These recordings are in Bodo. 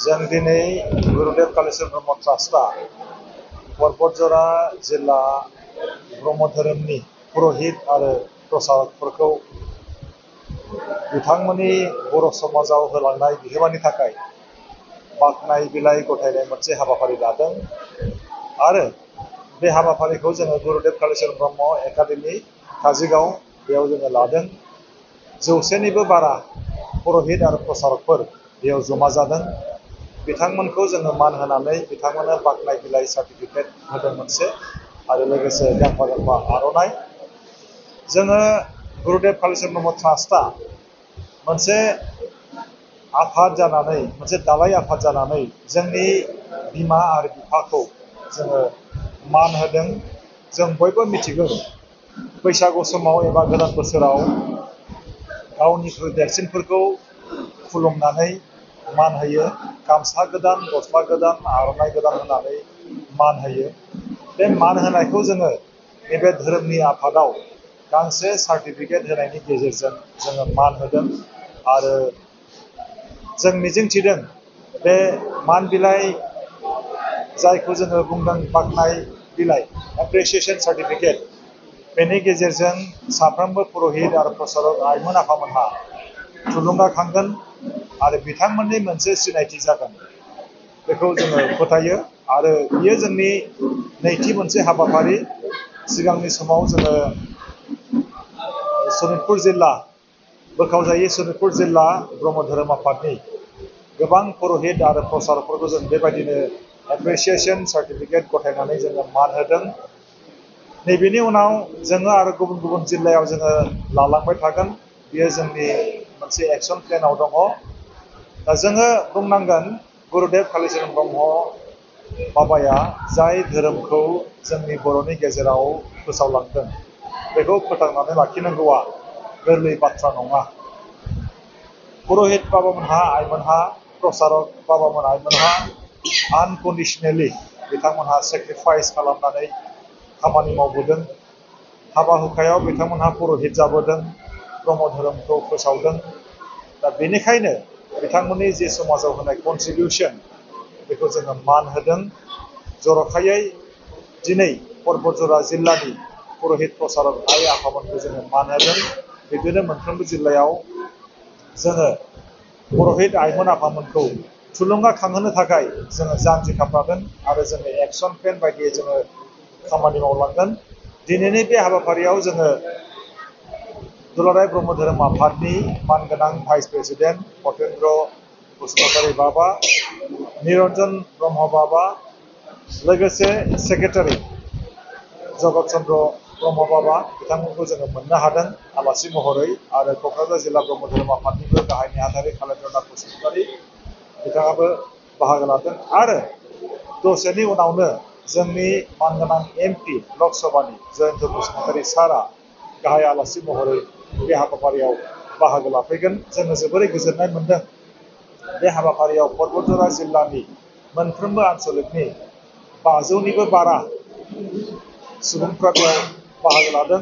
जों दिनै गुरुदेव कालिचरण ब्रह्म ट्रास्टआ परबतजरा जिल्ला ब्रह्म धोरोमनि पुरहित आरो प्रसारकफोरखौ बिथांमोननि बर' समाजाव होलांनाय बिहोमानि थाखाय बाख्नाय बिलाइ गथायनाय मोनसे हाबाफारि लादों आरो बे हाबाफारिखौ जोङो गुरुदेव कालिचरण ब्रह्म एकाडेमि काजिगाव बेयाव जोङो लादों। 100निबो बारा पुरहित आरो प्रसारकफोर बेयाव जमा जादों। बिथांमोनखौ जोङो मान होनानै बिथांमोननो बाख्नाय बिलाइ सार्टिफिकेट होदों मोनसे आरो लोगोसे गांफा गांफा आर'नाइ। जोङो गुरुदेव कालिचरण ब्रह्म ट्रास्टआ मोनसे आफाद जानानै मोनसे दालाय आफाद जानानै जोंनि बिमा आरो बिफाखौ जोङो मान होदों। जों बयबो मिथिगौ बैसागु समाव एबा गोदान बोसोराव गावनिख्रुइ देरसिनफोरखौ खुलुमनानै मान होयो। गामसा गोदान, गस्ला गोदान, आर'नाइ गोदान होनानै मान होयो। बे मान होनायखौ जोङो नैबे धोरोमनि आफादाव गांसे सार्टिफिकेट होनायनि गेजेरजों जोङो मान होदों आरो जों मिजिंथिदों बे मान बिलाइ जायखौ जोङो बुंदों बाख्नाय बिलाइ एप्रिसिएशन सार्टिफिकेट, बेनि गेजेरजों साफ्रोमबो पुरहित आरो प्रसारक आइमोन आफामोनहा थुलुंगाखांगोन आरो बिथांमोननि मोनसे सिनायथि जागोन बेखौ जोङो फोथायो। आरो बियो जोंनि नैथि मोनसे हाबाफारि। सिगांनि समाव जोङो सनितपुर जिल्ला बोखावजायै सनितपुर जिल्ला ब्रह्म धोरोम आफादनि गोबां पुरहित आरो प्रसारकफोरखौ जों बेबायदिनो एप्रिसिएशन सार्टिफिकेट गथायनानै जोङो मान होदों। नैबेनि उनाव जोङो आरो गुबुन गुबुन जिल्लायाव जोङो लालांबाय थागोन। बेयो जोंनि मोनसे एक्सन प्लेनाव दङ। दा जोङो बुंनांगोन गुरुदेव कालिचरण ब्रह्म बाबाया जाय धोरोमखौ जोंनि बर'नि गेजेराव फोसावलांदों बेखौ फोथांनानै लाखिनांगौआ गोरलै बाथ्रा नङा। पुरहित बाबामोनहा आइमोनहा प्रसारक बाबामोन आइमोनहा आनकन्डिसनेलि बिथांमोनहा सेक्रिफाइस खालामनानै खामानि मावबोदों। हाबा हुखायाव बिथांमोनहा पुरहित जाबोदों, ब्रह्म धोरोमखौ फोसावदों। दा बेनिखायनो बिथांमोननि जि समाजाव होनाय कन्ट्रिबिउसन बेखौ जोङो मान होदों। जर'खायै दिनै परबतजरा जिल्लानि पुरहित प्रसारक आइ आफामोनखौ जोङो मान होदों। बिदिनो मोनफ्रोमबो जिल्लायाव जोङो पुरहित आइमोन आफामोनखौ थुलुंगाखांहोनो थाखाय जोङो जान्जि खाफ्रागोन आरो जोङो एक्सन प्लेन बायदियै जोङो खामानि मावलांगोन। दिनैनि बे हाबाफारियाव जोङो दुलाराय ब्रह्म धोरोम आफादनि मानगोनां भाइस प्रेसिडेन्ट पतेन्द्र बसुमतारी बाबा, निरन्जन ब्रह्म बाबा, लोगोसे सेक्रेटारि जगत चन्द्र ब्रह्म बाबा बिथांमोनखौ जोङो मोननो हादों आलासि महरै। आरो क'क्राझार जिल्ला ब्रह्म धोरोम आफादनिबो गाहाय नेहाथारि कालिन्द्रनाथ बसुमतारी बिथाङाबो बाहागो लादों। आरो दसेनि उनावनो जोंनि मानगोनां MP लक सभानि जयन्त बसुमतारी सारआ गाहाय आलासि महरै बे हाबाफारियाव बाहागो लाफैगोन। जोङो जोबोरै गोजोननाय मोनदों बे हाबाफारियाव परबतजरा जिल्लानि मोनफ्रोमबो आनसलिकनि 500निबो बारा सुबुंफ्रा बेयाव बाहागो लादों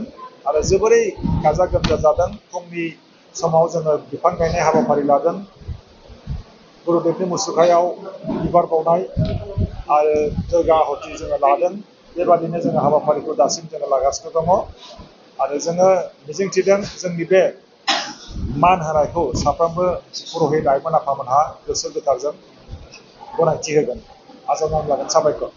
आरो जोबोरै गाजा गोमजा जादों। फुंनि समाव जोङो बिफां गायनाय हाबाफारि लादों। गुरुदेबनि मुसुखायाव बिबार बावनाय आरो जयगा आहुति जोङो लादों। बेबादिनो जोङो हाबाफारिखौ दासिम जोङो लागासिनो दङ आरो जोङो मिजिंथिदों जोंनि बे मान होनायखौ साफ्रोमबो पुरहित आइमोन आफामोनहा गोसो गोथारजों गनायथि होगोन। आजावनानै लागोन। साबायखर।